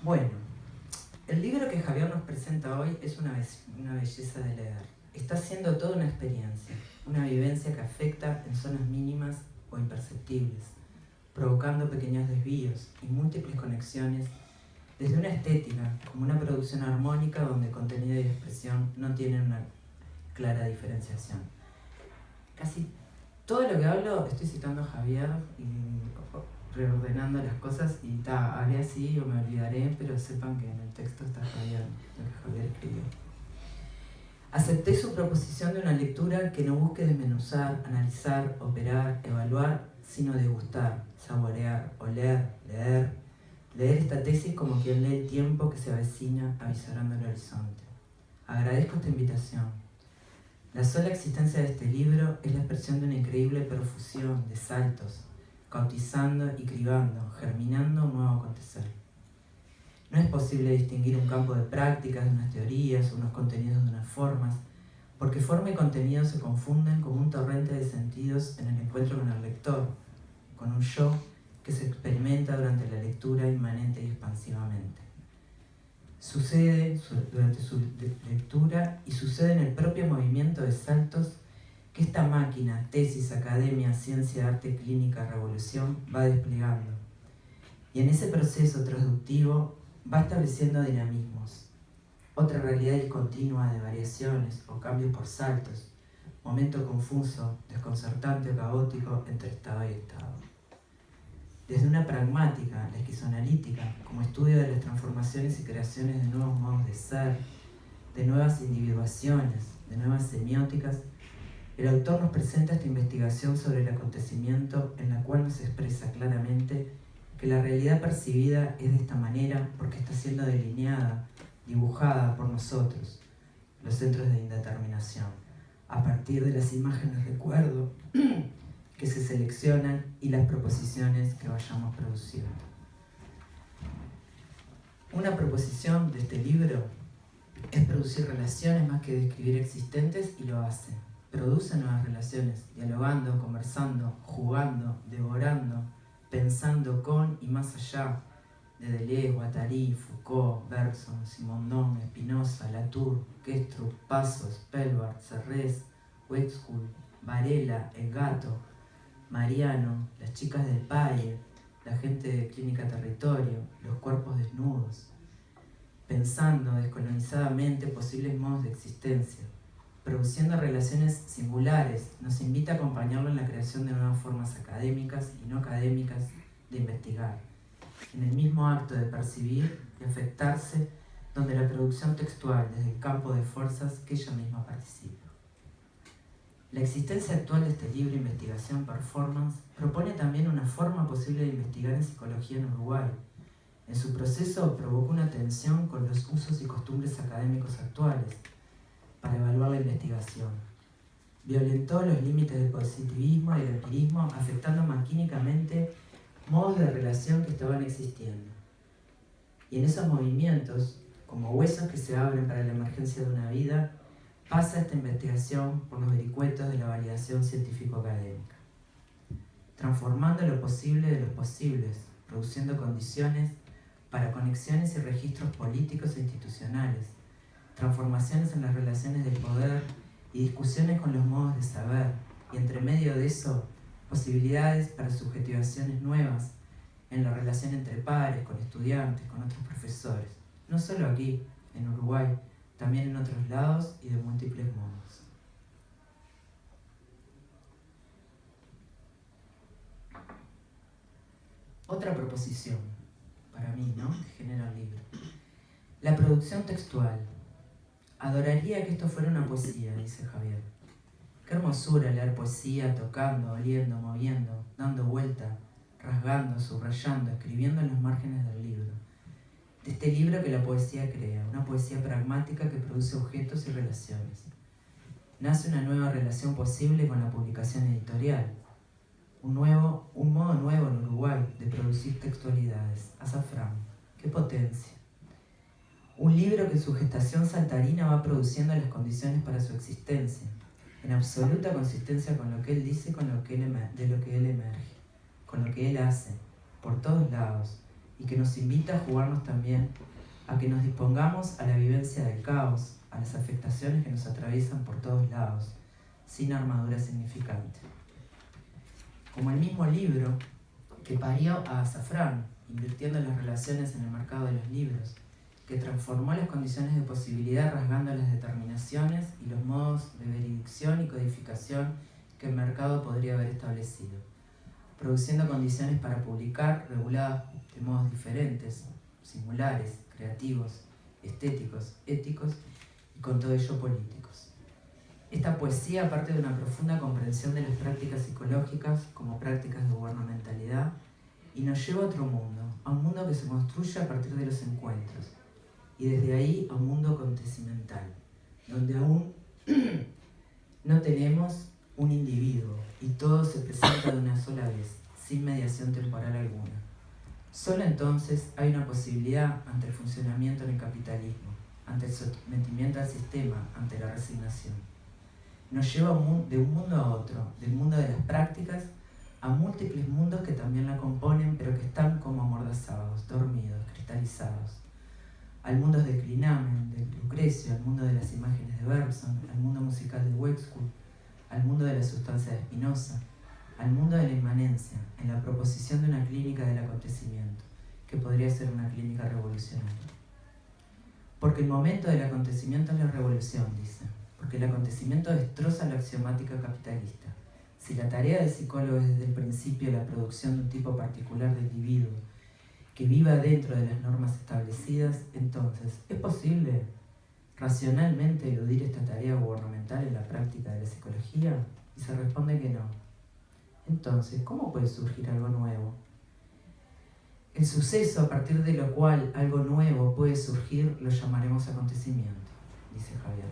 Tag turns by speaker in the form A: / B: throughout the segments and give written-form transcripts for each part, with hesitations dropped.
A: Bueno, el libro que Javier nos presenta hoy es una belleza de leer. Está siendo toda una experiencia, una vivencia que afecta en zonas mínimas o imperceptibles, provocando pequeños desvíos y múltiples conexiones desde una estética como una producción armónica donde contenido y expresión no tienen una clara diferenciación. Casi todo lo que hablo estoy citando a Javier y reordenando las cosas y haré así o me olvidaré, pero sepan que en el texto está Javier, lo que Javier escribió. Acepté su proposición de una lectura que no busque desmenuzar, analizar, operar, evaluar, sino degustar, saborear, oler, leer esta tesis como quien lee el tiempo que se avecina avisorando el horizonte. Agradezco esta invitación. La sola existencia de este libro es la expresión de una increíble profusión de saltos, cautizando y cribando, germinando un nuevo acontecer. No es posible distinguir un campo de prácticas, de unas teorías, unos contenidos de unas formas, porque forma y contenido se confunden como un torrente de sentidos en el encuentro con el lector, con un yo que se experimenta durante la lectura inmanente y expansivamente. Sucede durante su lectura y sucede en el propio movimiento de saltos que esta máquina, tesis, academia, ciencia, arte, clínica, revolución, va desplegando. Y en ese proceso transductivo va estableciendo dinamismos, otra realidad discontinua de variaciones o cambios por saltos, momento confuso, desconcertante o caótico entre estado y estado. Desde una pragmática, la esquizoanalítica, como estudio de las transformaciones y creaciones de nuevos modos de ser, de nuevas individuaciones, de nuevas semióticas, el autor nos presenta esta investigación sobre el acontecimiento en la cual nos expresa claramente que la realidad percibida es de esta manera porque está siendo delineada, dibujada por nosotros, los centros de indeterminación, a partir de las imágenes recuerdo que se seleccionan y las proposiciones que vayamos produciendo. Una proposición de este libro es producir relaciones más que describir existentes y lo hace. Produce nuevas relaciones, dialogando, conversando, jugando, devorando, pensando con y más allá de Deleuze, Guattari, Foucault, Bergson, Simondon, Spinoza, Latour, Kestrup, Pasos, Spellberg, Serres, Wexkull, Varela, El Gato, Mariano, las chicas del PAIE, la gente de Clínica Territorio, los cuerpos desnudos, pensando descolonizadamente posibles modos de existencia, produciendo relaciones singulares, nos invita a acompañarlo en la creación de nuevas formas académicas y no académicas de investigar, en el mismo acto de percibir y afectarse, donde la producción textual desde el campo de fuerzas que ella misma participa. La existencia actual de este libro, Investigación Performance, propone también una forma posible de investigar en psicología en Uruguay. En su proceso provocó una tensión con los usos y costumbres académicos actuales para evaluar la investigación. Violentó los límites del positivismo y del empirismo, afectando maquínicamente modos de relación que estaban existiendo. Y en esos movimientos, como huesos que se abren para la emergencia de una vida, pasa esta investigación por los vericuetos de la validación científico-académica, transformando lo posible de los posibles, produciendo condiciones para conexiones y registros políticos e institucionales, transformaciones en las relaciones de poder y discusiones con los modos de saber, y entre medio de eso, posibilidades para subjetivaciones nuevas en la relación entre pares, con estudiantes, con otros profesores, no solo aquí, en Uruguay, también en otros lados y de múltiples modos. Otra proposición, para mí, ¿no?, que genera el libro. La producción textual. Adoraría que esto fuera una poesía, dice Javier. Qué hermosura leer poesía, tocando, oliendo, moviendo, dando vuelta, rasgando, subrayando, escribiendo en los márgenes del libro. De este libro que la poesía crea, una poesía pragmática que produce objetos y relaciones. Nace una nueva relación posible con la publicación editorial. Un modo nuevo en Uruguay de producir textualidades. Azafrán, qué potencia. Un libro que en su gestación saltarina va produciendo las condiciones para su existencia, en absoluta consistencia con lo que él dice, de lo que él emerge, con lo que él hace, por todos lados, y que nos invita a jugarnos también a que nos dispongamos a la vivencia del caos, a las afectaciones que nos atraviesan por todos lados, sin armadura significante. Como el mismo libro que parió a Azafrán, invirtiendo las relaciones en el mercado de los libros, que transformó las condiciones de posibilidad rasgando las determinaciones y los modos de veredicción y codificación que el mercado podría haber establecido, produciendo condiciones para publicar reguladas de modos diferentes, singulares, creativos, estéticos, éticos y con todo ello políticos. Esta poesía parte de una profunda comprensión de las prácticas psicológicas como prácticas de gubernamentalidad y nos lleva a otro mundo, a un mundo que se construye a partir de los encuentros y desde ahí a un mundo acontecimental, donde aún no tenemos un individuo y todo se presenta de una sola vez, sin mediación temporal alguna. Solo entonces hay una posibilidad ante el funcionamiento en el capitalismo, ante el sometimiento al sistema, ante la resignación. Nos lleva de un mundo a otro, del mundo de las prácticas a múltiples mundos que también la componen, pero que están como amordazados, dormidos, cristalizados. Al mundo de Clinamen, de Lucrecio, al mundo de las imágenes de Bergson, al mundo musical de Wexkull, al mundo de la sustancia de Spinoza, al mundo de la inmanencia, en la proposición de una clínica del acontecimiento, que podría ser una clínica revolucionaria. Porque el momento del acontecimiento es la revolución, dice, porque el acontecimiento destroza la axiomática capitalista. Si la tarea del psicólogo es desde el principio la producción de un tipo particular de individuo que viva dentro de las normas establecidas, entonces, ¿es posible racionalmente eludir esta tarea gubernamental en la práctica de la psicología? Y se responde que no. Entonces, ¿cómo puede surgir algo nuevo? El suceso a partir de lo cual algo nuevo puede surgir lo llamaremos acontecimiento, dice Javier.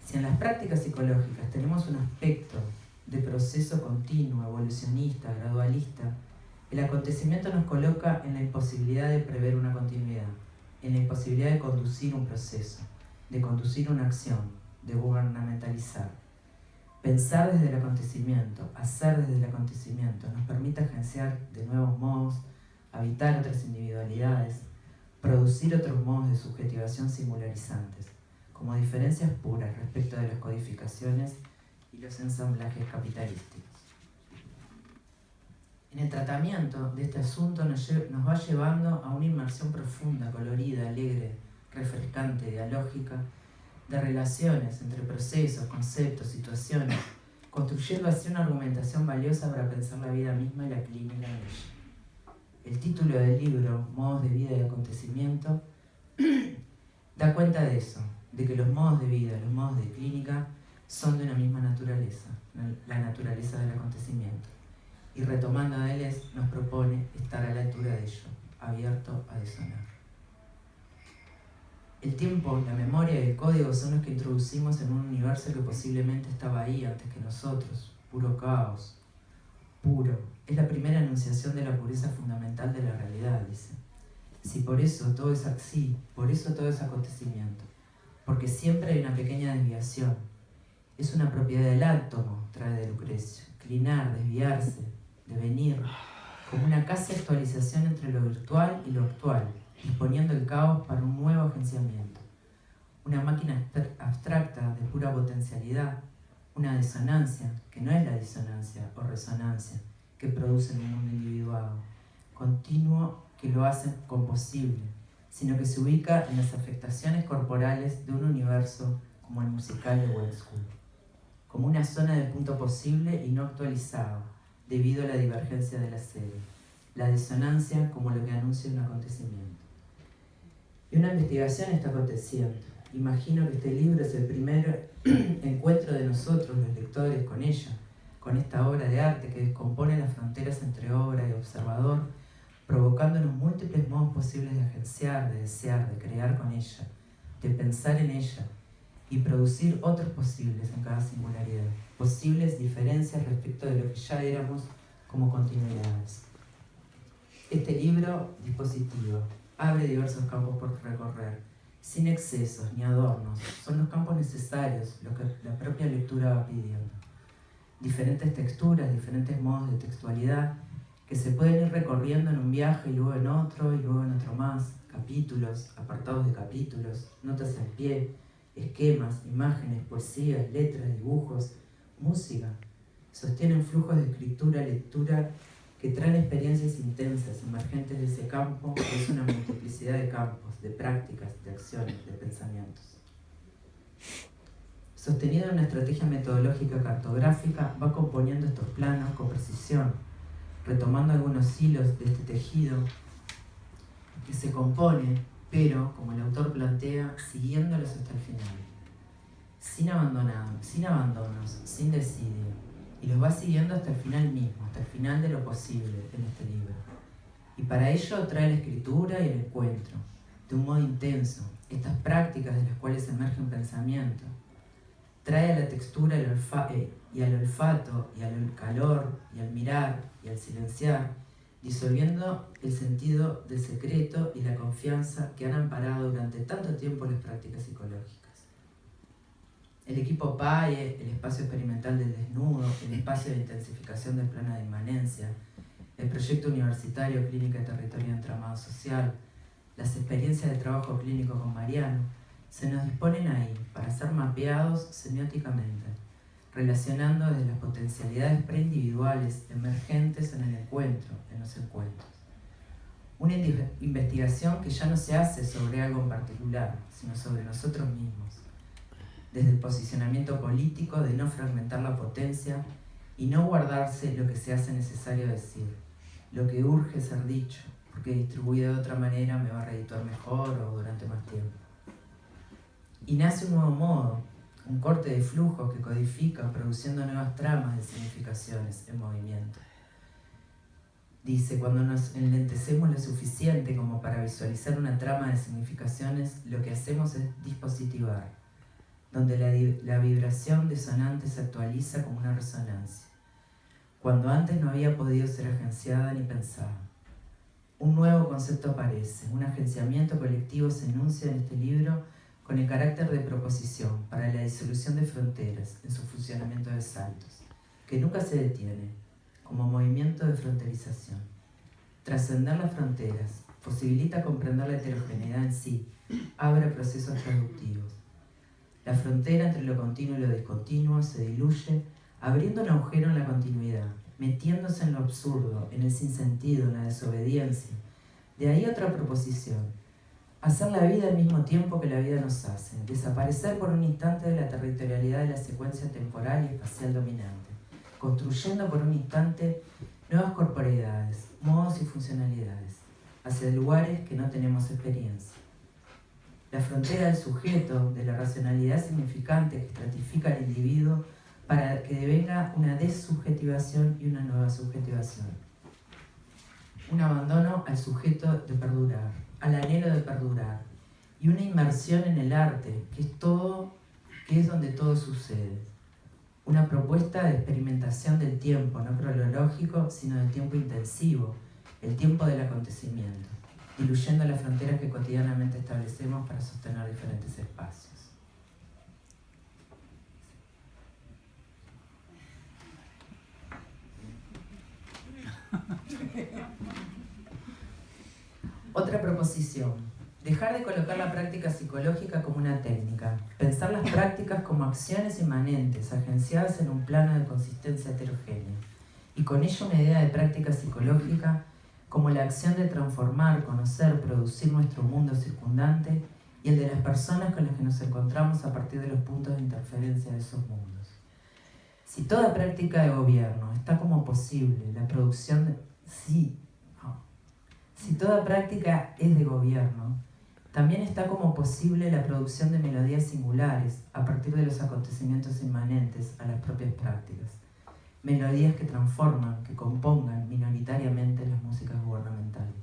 A: Si en las prácticas psicológicas tenemos un aspecto de proceso continuo, evolucionista, gradualista, el acontecimiento nos coloca en la imposibilidad de prever una continuidad, en la imposibilidad de conducir un proceso, de conducir una acción, de gubernamentalizar. Pensar desde el acontecimiento, hacer desde el acontecimiento, nos permite agenciar de nuevos modos, habitar otras individualidades, producir otros modos de subjetivación singularizantes, como diferencias puras respecto de las codificaciones y los ensamblajes capitalísticos. En el tratamiento de este asunto nos va llevando a una inmersión profunda, colorida, alegre, refrescante, dialógica, de relaciones entre procesos, conceptos, situaciones, construyendo así una argumentación valiosa para pensar la vida misma y la clínica en ella. El título del libro, Modos de vida y acontecimiento, da cuenta de eso, de que los modos de vida, los modos de clínica, son de una misma naturaleza, la naturaleza del acontecimiento. Y retomando a Deleuze, nos propone estar a la altura de ello, abierto a desonar. El tiempo, la memoria y el código son los que introducimos en un universo que posiblemente estaba ahí antes que nosotros, puro caos, puro. Es la primera enunciación de la pureza fundamental de la realidad, dice. Por eso todo es acontecimiento, porque siempre hay una pequeña desviación. Es una propiedad del átomo, trae de Lucrecio, clinar, desviarse, devenir, como una casi actualización entre lo virtual y lo actual, disponiendo el caos para un nuevo agenciamiento. Una máquina abstracta de pura potencialidad, una disonancia, que no es la disonancia o resonancia que producen un mundo individuado, continuo que lo hacen composible, sino que se ubica en las afectaciones corporales de un universo como el musical de Wexkull, como una zona de punto posible y no actualizado, debido a la divergencia de la serie, la disonancia como lo que anuncia un acontecimiento. Y una investigación está aconteciendo. Imagino que este libro es el primer encuentro de nosotros, los lectores, con ella, con esta obra de arte que descompone las fronteras entre obra y observador, provocándonos múltiples modos posibles de agenciar, de desear, de crear con ella, de pensar en ella y producir otros posibles en cada singularidad, posibles diferencias respecto de lo que ya éramos como continuidades. Este libro dispositivo abre diversos campos por recorrer, sin excesos ni adornos, son los campos necesarios, lo que la propia lectura va pidiendo. Diferentes texturas, diferentes modos de textualidad que se pueden ir recorriendo en un viaje y luego en otro más, capítulos, apartados de capítulos, notas al pie, esquemas, imágenes, poesías, letras, dibujos, música. Sostienen flujos de escritura, lectura, que traen experiencias intensas, emergentes de ese campo, que es una multiplicidad de campos, de prácticas, de acciones, de pensamientos. Sostenido en una estrategia metodológica cartográfica, va componiendo estos planos con precisión, retomando algunos hilos de este tejido que se compone, pero, como el autor plantea, siguiéndolos hasta el final, sin abandonos, sin desidia, y los va siguiendo hasta el final mismo, hasta el final de lo posible en este libro. Y para ello trae la escritura y el encuentro, de un modo intenso, estas prácticas de las cuales emerge un pensamiento. Trae a la textura y al olfato, y al calor, y al mirar, y al silenciar, disolviendo el sentido del secreto y la confianza que han amparado durante tanto tiempo las prácticas psicológicas. El equipo PAE, el espacio experimental del desnudo, el espacio de intensificación del plano de inmanencia, el proyecto universitario Clínica de Territorio de Entramado Social, las experiencias de trabajo clínico con Mariano, se nos disponen ahí para ser mapeados semióticamente, relacionando desde las potencialidades preindividuales emergentes en el encuentro, en los encuentros. Una investigación que ya no se hace sobre algo en particular, sino sobre nosotros mismos, desde el posicionamiento político de no fragmentar la potencia y no guardarse lo que se hace necesario decir, lo que urge ser dicho, porque distribuido de otra manera me va a redituar mejor o durante más tiempo. Y nace un nuevo modo, un corte de flujo que codifica, produciendo nuevas tramas de significaciones en movimiento. Dice, cuando nos enlentecemos lo suficiente como para visualizar una trama de significaciones, lo que hacemos es dispositivar, donde la vibración disonante se actualiza como una resonancia, cuando antes no había podido ser agenciada ni pensada. Un nuevo concepto aparece, un agenciamiento colectivo se enuncia en este libro con el carácter de proposición para la disolución de fronteras en su funcionamiento de saltos, que nunca se detiene, como movimiento de fronterización. Trascender las fronteras posibilita comprender la heterogeneidad en sí, abre procesos traductivos. La frontera entre lo continuo y lo discontinuo se diluye, abriendo un agujero en la continuidad, metiéndose en lo absurdo, en el sinsentido, en la desobediencia. De ahí otra proposición: hacer la vida al mismo tiempo que la vida nos hace, desaparecer por un instante de la territorialidad de la secuencia temporal y espacial dominante, construyendo por un instante nuevas corporeidades, modos y funcionalidades, hacia lugares que no tenemos experiencia. La frontera del sujeto, de la racionalidad significante que estratifica al individuo para que devenga una desubjetivación y una nueva subjetivación. Un abandono al sujeto de perdurar, al anhelo de perdurar, y una inmersión en el arte, que es donde todo sucede. Una propuesta de experimentación del tiempo, no cronológico, sino del tiempo intensivo, el tiempo del acontecimiento, diluyendo las fronteras que cotidianamente establecemos para sostener diferentes espacios. Otra proposición: dejar de colocar la práctica psicológica como una técnica, pensar las prácticas como acciones inmanentes, agenciadas en un plano de consistencia heterogénea, y con ello una idea de práctica psicológica como la acción de transformar, conocer, producir nuestro mundo circundante y el de las personas con las que nos encontramos a partir de los puntos de interferencia de esos mundos. Si toda práctica de gobierno está como posible la producción de... Si toda práctica es de gobierno, también está como posible la producción de melodías singulares a partir de los acontecimientos inmanentes a las propias prácticas. Melodías que transforman, que compongan minoritariamente las músicas gubernamentales.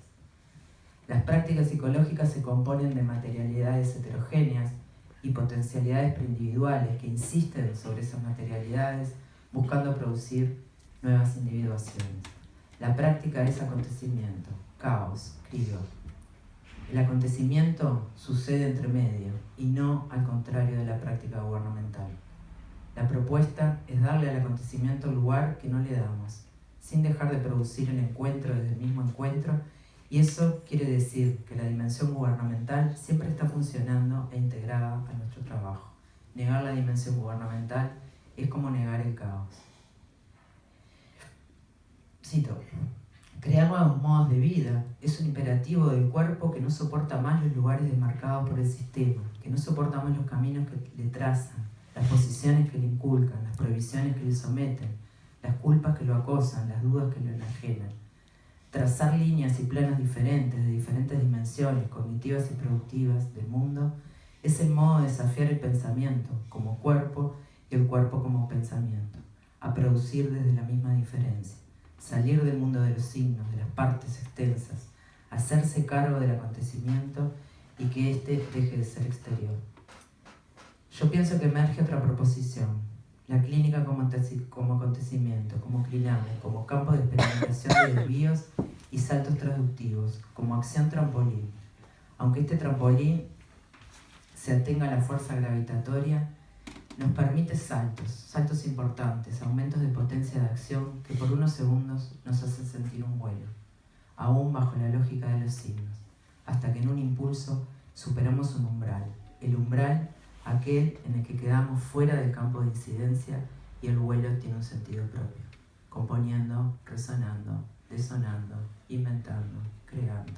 A: Las prácticas psicológicas se componen de materialidades heterogéneas y potencialidades preindividuales que insisten sobre esas materialidades buscando producir nuevas individuaciones. La práctica es acontecimiento, caos, crío. El acontecimiento sucede entre medio y no al contrario de la práctica gubernamental. La propuesta es darle al acontecimiento el lugar que no le damos, sin dejar de producir el encuentro desde el mismo encuentro, y eso quiere decir que la dimensión gubernamental siempre está funcionando e integrada a nuestro trabajo. Negar la dimensión gubernamental es como negar el caos. Cito: crear nuevos modos de vida es un imperativo del cuerpo que no soporta más los lugares demarcados por el sistema, que no soporta más los caminos que le trazan, las posiciones que le inculcan, las prohibiciones que le someten, las culpas que lo acosan, las dudas que lo enajenan. Trazar líneas y planos diferentes, de diferentes dimensiones, cognitivas y productivas del mundo, es el modo de desafiar el pensamiento como cuerpo y el cuerpo como pensamiento, a producir desde la misma diferencia, salir del mundo de los signos, de las partes extensas, hacerse cargo del acontecimiento y que éste deje de ser exterior. Yo pienso que emerge otra proposición: la clínica como acontecimiento, como cliname, como campo de experimentación de desvíos y saltos traductivos, como acción trampolín. Aunque este trampolín se atenga a la fuerza gravitatoria, nos permite saltos importantes, aumentos de potencia de acción que por unos segundos nos hacen sentir un vuelo, aún bajo la lógica de los signos, hasta que en un impulso superamos un umbral, el umbral aquel en el que quedamos fuera del campo de incidencia y el vuelo tiene un sentido propio, componiendo, resonando, desonando, inventando, creando.